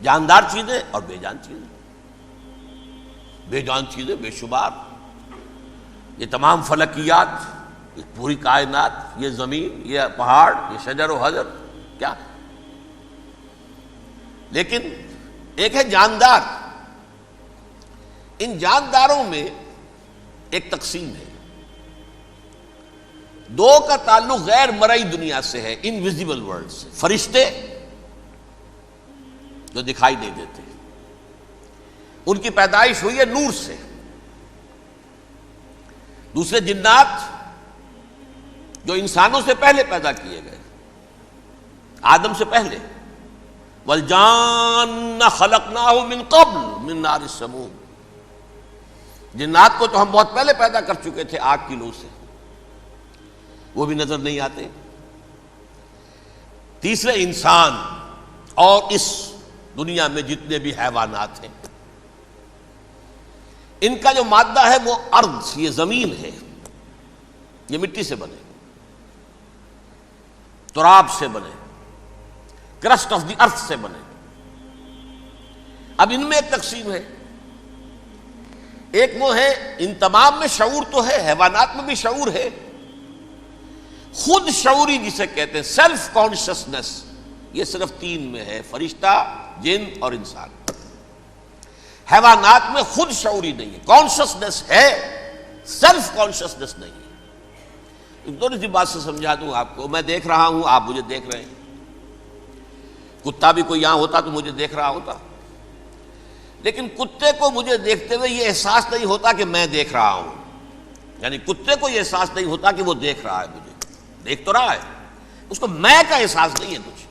جاندار چیزیں اور بے جان چیزیں. بے جان چیزیں بے شمار، یہ تمام فلکیات، یہ پوری کائنات، یہ زمین، یہ پہاڑ، یہ شجر و حجر، کیا. لیکن ایک ہے جاندار. ان جانداروں میں ایک تقسیم ہے. دو کا تعلق غیر مرئی دنیا سے ہے، انویزیبل ورلڈ سے. فرشتے جو دکھائی نہیں دیتے، ان کی پیدائش ہوئی ہے نور سے. دوسرے جنات جو انسانوں سے پہلے پیدا کیے گئے، آدم سے پہلے. وَالْجَانَّ خَلَقْنَاهُ مِن قَبْلُ مِن نَارِ السَّمُومِ. جنات کو تو ہم بہت پہلے پیدا کر چکے تھے آگ کی لو سے، وہ بھی نظر نہیں آتے. تیسرے انسان اور اس دنیا میں جتنے بھی حیوانات ہیں، ان کا جو مادہ ہے وہ ارض، یہ زمین ہے. یہ مٹی سے بنے، تراب سے بنے، کرسٹ آف دی ارتھ سے بنے. اب ان میں ایک تقسیم ہے. ایک وہ ہے، ان تمام میں شعور تو ہے، حیوانات میں بھی شعور ہے، خود شعوری جسے کہتے ہیں سیلف کانشسنس. یہ صرف تین میں ہے، فرشتہ، جن اور انسان. حیوانات میں خود شعوری نہیں ہے، کانشسنس ہے، سیلف کانشسنس نہیں ہے. تھوڑی سی بات سے سمجھا دوں آپ کو. میں دیکھ رہا ہوں، آپ مجھے دیکھ رہے ہیں. کتا بھی کوئی یہاں ہوتا تو مجھے دیکھ رہا ہوتا، لیکن کتے کو مجھے دیکھتے ہوئے یہ احساس نہیں ہوتا کہ میں دیکھ رہا ہوں. یعنی کتے کو یہ احساس نہیں ہوتا کہ وہ دیکھ رہا ہے مجھے. دیکھ تو رہا ہے، اس کو میں کا احساس نہیں ہے کچھ.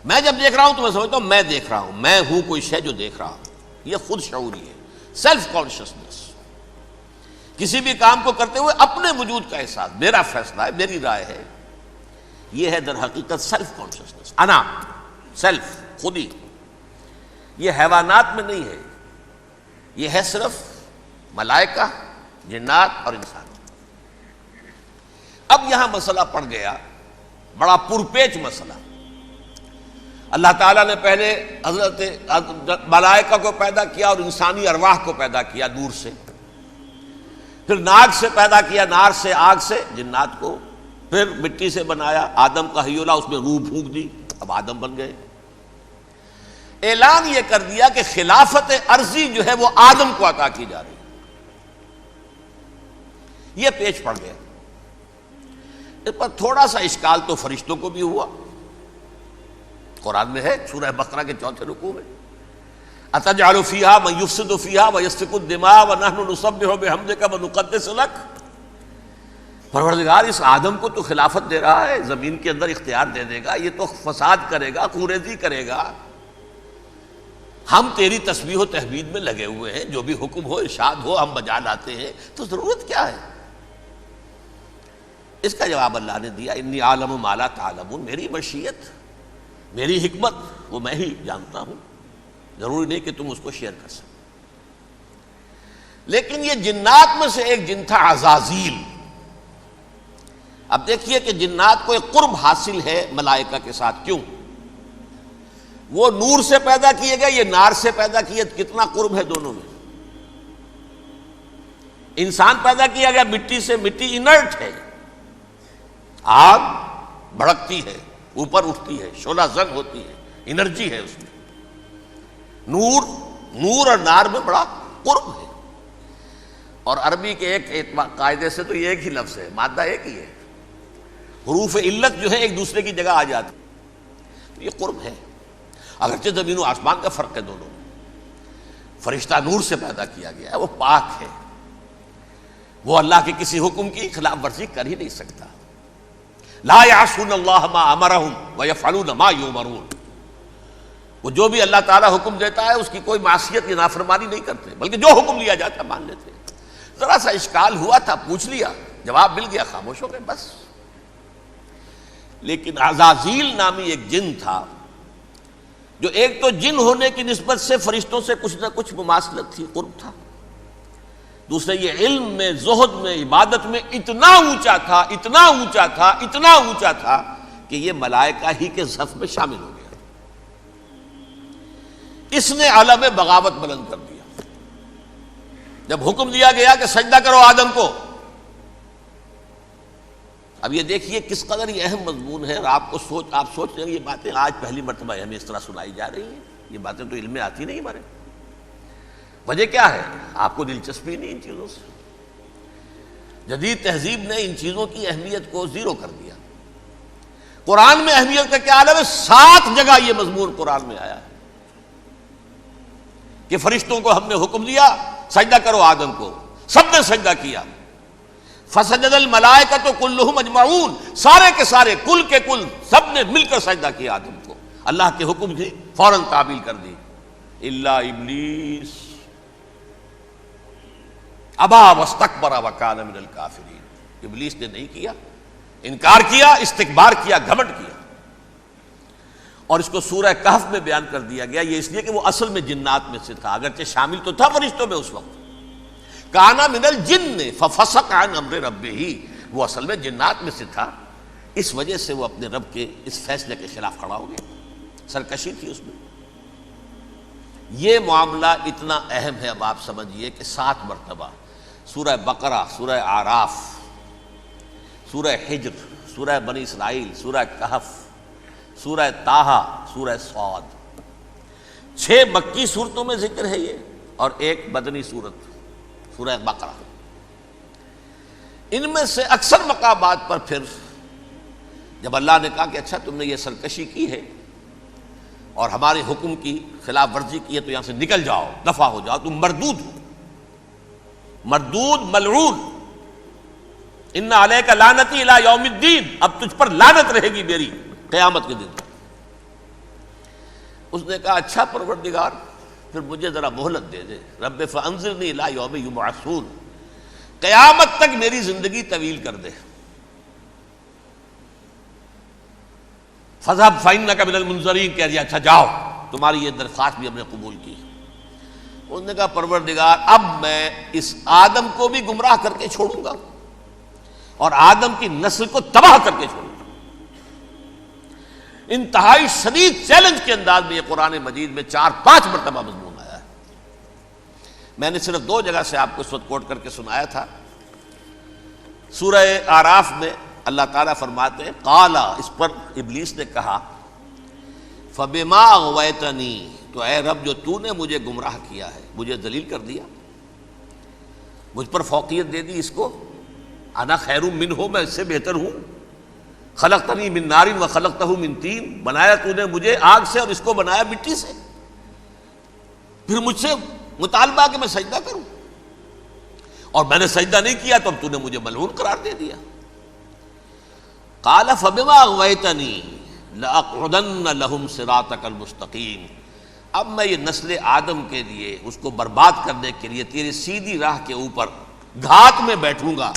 میں جب دیکھ رہا ہوں تو میں سمجھتا ہوں میں دیکھ رہا ہوں، میں ہوں کوئی شے جو دیکھ رہا ہوں. یہ خود شعوری ہے، سیلف کانشسنس. کسی بھی کام کو کرتے ہوئے اپنے وجود کا احساس، میرا فیصلہ ہے، میری رائے ہے. یہ ہے در حقیقت سیلف کانشسنس، انا، سیلف، خودی. یہ حیوانات میں نہیں ہے، یہ ہے صرف ملائکہ، جنات اور انسان. اب یہاں مسئلہ پڑ گیا، بڑا پرپیچ مسئلہ. اللہ تعالیٰ نے پہلے حضرت ملائکہ کو پیدا کیا اور انسانی ارواح کو پیدا کیا نور سے. پھر ناک سے پیدا کیا، نار سے، آگ سے جنات کو. پھر مٹی سے بنایا، آدم کا حی اللہ، اس میں روح پھونک دی، اب آدم بن گئے. اعلان یہ کر دیا کہ خلافت ارضی جو ہے وہ آدم کو عطا کی جا رہی ہے. یہ پیچ پڑ گیا. اس پر تھوڑا سا اشکال تو فرشتوں کو بھی ہوا. قرآن میں ہے، سورہ بقرہ کے 4 رکوع میں، أَتَجْعَلُ فِيهَا مَن يُفْسِدُ فِيهَا وَيَسْفِكُ الدِّمَاءَ وَنَحْنُ نُسَبِّحُ بِحَمْدِكَ وَنُقَدِّسُ لَكَ. پروردگار اس آدم کو تو خلافت دے رہا ہے، زمین کے اندر اختیار دے دے گا، یہ تو فساد کرے گا، کوریزی کرے گا. ہم تیری تسبیح و تحمید میں لگے ہوئے ہیں، جو بھی حکم ہو، ارشاد ہو، ہم بجا لاتے ہیں، تو ضرورت کیا ہے؟ اس کا جواب اللہ نے دیا، انی عالم ما لا تعلمون. میری مشیت، میری حکمت وہ میں ہی جانتا ہوں، ضروری نہیں کہ تم اس کو شیئر کر سکو. لیکن یہ جنات میں سے ایک جن تھا عزازیل. اب دیکھیے کہ جنات کو ایک قرب حاصل ہے ملائکہ کے ساتھ. کیوں؟ وہ نور سے پیدا کیے گئے، یہ نار سے پیدا کیے. کتنا قرب ہے دونوں میں. انسان پیدا کیا گیا مٹی سے، مٹی انرٹ ہے، آگ بھڑکتی ہے، اوپر اٹھتی ہے، شعلہ زنگ ہوتی ہے، انرجی ہے اس میں. نور اور نار میں بڑا قرب ہے. اور عربی کے ایک قاعدے سے تو یہ ایک ہی لفظ ہے، مادہ ایک ہی ہے. حروف علت جو ہے ایک دوسرے کی جگہ آ جاتی. یہ قرب ہے، اگرچہ زمین و آسمان کا فرق ہے دونوں میں. فرشتہ نور سے پیدا کیا گیا ہے، وہ پاک ہے، وہ اللہ کے کسی حکم کی خلاف ورزی کر ہی نہیں سکتا. لا یعصون اللہ ما امرہم ویفعلون ما یؤمرون. وہ جو بھی اللہ تعالیٰ حکم دیتا ہے اس کی کوئی معصیت یا نافرمانی نہیں کرتے، بلکہ جو حکم لیا جاتا ہے مان لیتے. ذرا سا اشکال ہوا تھا، پوچھ لیا، جواب مل گیا، خاموش ہو گئے بس. لیکن عزازیل نامی ایک جن تھا، جو ایک تو جن ہونے کی نسبت سے فرشتوں سے کچھ نہ کچھ مماثلت تھی، قرب تھا. دوسرے یہ علم میں، زہد میں، عبادت میں اتنا اونچا تھا، اتنا اونچا تھا، اتنا اونچا تھا کہ یہ ملائکہ ہی کے صف میں شامل ہو گیا. اس نے علم بغاوت بلند کر دیا جب حکم دیا گیا کہ سجدہ کرو آدم کو۔ اب یہ دیکھیے کس قدر یہ اہم مضمون ہے، اور آپ سوچ رہے ہیں یہ باتیں آج پہلی مرتبہ ہمیں اس طرح سنائی جا رہی ہیں، یہ باتیں تو علم میں آتی نہیں ہمارے۔ وجہ کیا ہے؟ آپ کو دلچسپی نہیں ان چیزوں سے۔ جدید تہذیب نے ان چیزوں کی اہمیت کو زیرو کر دیا۔ قرآن میں اہمیت کا کیا عالم ہے؟ 7 جگہ یہ مضمون قرآن میں آیا ہے کہ فرشتوں کو ہم نے حکم دیا سجدہ کرو آدم کو، سب نے سجدہ کیا۔ فسجد الملائکۃ کلھم اجمعون، سارے کے سارے، کل کے کل، سب نے مل کر سجدہ کیا آدم کو، اللہ کے حکم کی فوراً تعمیل کر دی۔ الا ابلیس ابا واستکبر وکان من الکافرین، ابلیس نے نہیں کیا، انکار کیا، استکبار کیا، گھمنڈ کیا۔ اور اس کو سورہ کہف میں بیان کر دیا گیا، یہ اس لیے کہ وہ اصل میں جنات میں سے تھا، اگرچہ شامل تو تھا فرشتوں میں اس وقت۔ کانا من الجن ففسق عن امر ربہ، وہ اصل میں جنات میں سے تھا، اس وجہ سے وہ اپنے رب کے اس فیصلے کے خلاف کھڑا ہو گیا، سرکشی تھی اس میں۔ یہ معاملہ اتنا اہم ہے، اب آپ سمجھیے کہ 7 مرتبہ سورہ بقرہ، سورہ اعراف، سورہ حجر، سورہ بنی اسرائیل، سورہ کہف، سورہ طٰہٰ، سورہ صاد، 6 مکی صورتوں میں ذکر ہے یہ، اور 1 مدنی صورت سورہ بقرہ۔ ان میں سے اکثر مقامات پر پھر جب اللہ نے کہا کہ اچھا تم نے یہ سرکشی کی ہے اور ہمارے حکم کی خلاف ورزی کی ہے تو یہاں سے نکل جاؤ، دفع ہو جاؤ، تم مردود ہو، مردود ملعون، ان علیک لعنتی الی یوم الدین، اب تجھ پر لعنت رہے گی میری قیامت کے دن۔ اس نے کہا اچھا پروردگار پھر مجھے ذرا مہلت دے دے، رب فانظرنی الی یوم یبعثون، قیامت تک میری زندگی طویل کر دے۔ فاذهب فانک من المنظرین، کہہ دیا اچھا جاؤ، تمہاری یہ درخواست بھی ہم نے قبول کی۔ اس نے کہا پروردگار اب میں اس آدم کو بھی گمراہ کر کے چھوڑوں گا اور آدم کی نسل کو تباہ کر کے چھوڑوں گا۔ انتہائی شدید چیلنج کے انداز میں یہ قرآن مجید میں 4-5 مرتبہ مضمون آیا ہے۔ میں نے صرف 2 جگہ سے آپ کو اس وقت کوٹ کر کے سنایا تھا۔ سورہ اعراف میں اللہ تعالیٰ فرماتے ہیں قالا، اس پر ابلیس نے کہا فبما اغویتنی، تو اے رب جو تو نے مجھے گمراہ کیا ہے، مجھے ذلیل کر دیا، مجھ پر فوقیت دے دی، اس کو انا خیر منہ، میں اس سے بہتر ہوں، خلقتنی من نار وخلقتہ من طین، بنایا تو نے مجھے آگ سے اور اس کو بنایا مٹی سے، پھر مجھ سے مطالبہ کہ میں سجدہ کروں، اور میں نے سجدہ نہیں کیا تو اب تو نے مجھے ملعون قرار دے دیا۔ قال فبما اغویتنی لأقعدن لهم صراطک المستقیم، اب میں یہ نسل آدم کے لیے، اس کو برباد کرنے کے لیے تیری سیدھی راہ کے اوپر گھات میں بیٹھوں گا،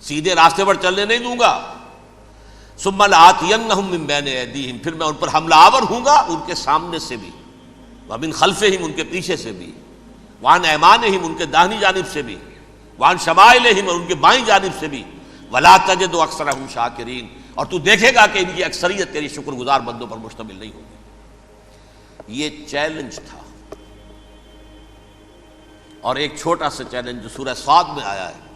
سیدھے راستے پر چلنے نہیں دوں گا۔ ثم لآتینہم من بین ایدیہم، پھر میں ان پر حملہ آور ہوں گا، ان کے سامنے سے بھی، ومن خلفہم، ان کے پیچھے سے بھی، وعن ایمانہم، ان کے داہنی جانب سے بھی، وعن شمائلہم، اور ان کے بائیں جانب سے بھی، ولا تجد اکثرہم شاکرین، اور تو دیکھے گا کہ ان کی اکثریت تیری شکر گزار بندوں پر مشتمل نہیں ہوگی۔ یہ چیلنج تھا، اور ایک چھوٹا سا چیلنج جو سورہ صاد میں آیا ہے،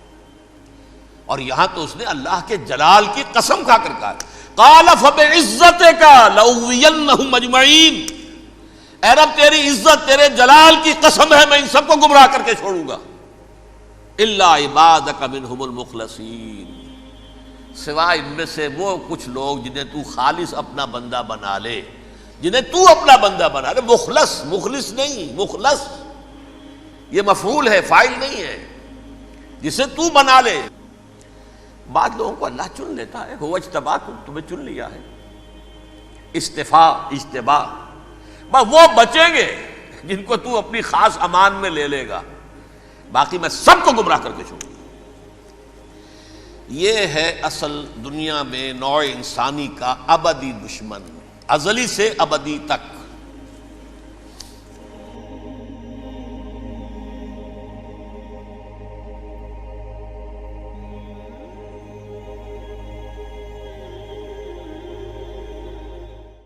اور یہاں تو اس نے اللہ کے جلال کی قسم کھا کر کہا قال فبعزتک لأغوینہم اجمعین، اے رب تیری عزت، تیرے جلال کی قسم ہے میں ان سب کو گمراہ کر کے چھوڑوں گا، الا عبادک منہم المخلصین، سوائے ان میں سے وہ کچھ لوگ جنہیں تو خالص اپنا بندہ بنا لے، جنہیں تو اپنا بندہ بنا لے۔ مخلص، مخلص نہیں، مخلص یہ مفعول ہے، فاعل نہیں ہے، جسے تو بنا لے۔ بعض لوگوں کو اللہ چن لیتا ہے، هو اجتباکم، تمہیں چن لیا ہے، استفاء، اجتباء، بس وہ بچیں گے جن کو تو اپنی خاص امان میں لے لے گا، باقی میں سب کو گمراہ کر کے چھوڑوں گا۔ یہ ہے اصل دنیا میں نوع انسانی کا ابدی دشمن، ازلی سے ابدی تک۔